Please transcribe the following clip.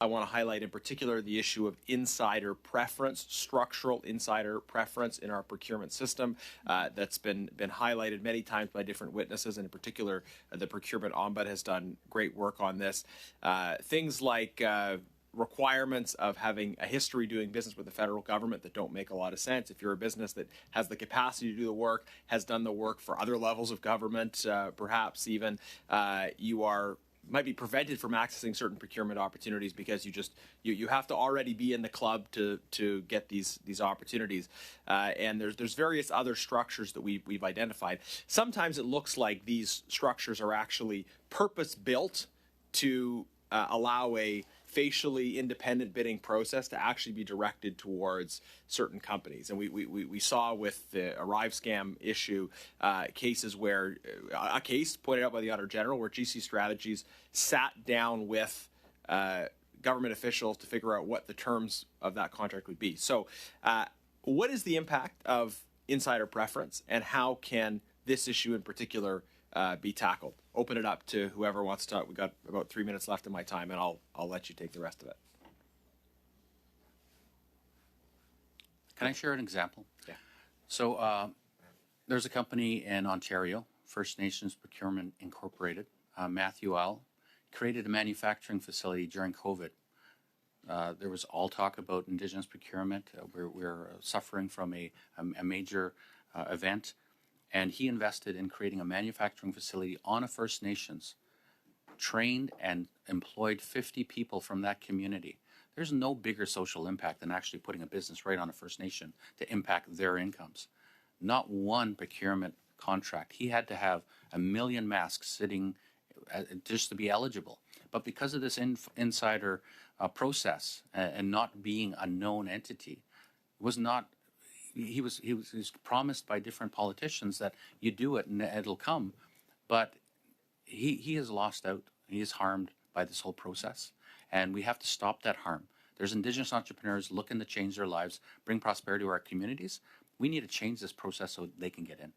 I want to highlight in particular the issue of insider preference, structural insider preference in our procurement system. That's been highlighted many times by different witnesses, and in particular, the procurement ombudsman has done great work on this. Things like requirements of having a history doing business with the federal government that don't make a lot of sense. If you're a business that has the capacity to do the work, has done the work for other levels of government, perhaps even, you might be prevented from accessing certain procurement opportunities because you have to already be in the club to get these opportunities. And there's various other structures that we've identified. Sometimes it looks like these structures are actually purpose built to allow a facially independent bidding process to actually be directed towards certain companies. And we saw with the Arrive scam issue cases where, a case pointed out by the Auditor General where GC Strategies sat down with government officials to figure out what the terms of that contract would be. So what is the impact of insider preference, and how can this issue in particular be tackled? Open it up to whoever wants to talk. We've got about 3 minutes left of my time, and I'll let you take the rest of it. Can I share an example? Yeah. So there's a company in Ontario, First Nations Procurement Incorporated. Matthew Al created a manufacturing facility during COVID. There was all talk about Indigenous procurement. We're suffering from a major event. And he invested in creating a manufacturing facility on a First Nations, trained and employed 50 people from that community. There's no bigger social impact than actually putting a business right on a First Nation to impact their incomes. Not one procurement contract. He had to have 1 million masks sitting just to be eligible. But because of this insider process and not being a known entity, was not. He was promised by different politicians that you do it and it'll come, but he has lost out. He is harmed by this whole process, and we have to stop that harm. There's Indigenous entrepreneurs looking to change their lives, bring prosperity to our communities. We need to change this process so they can get in.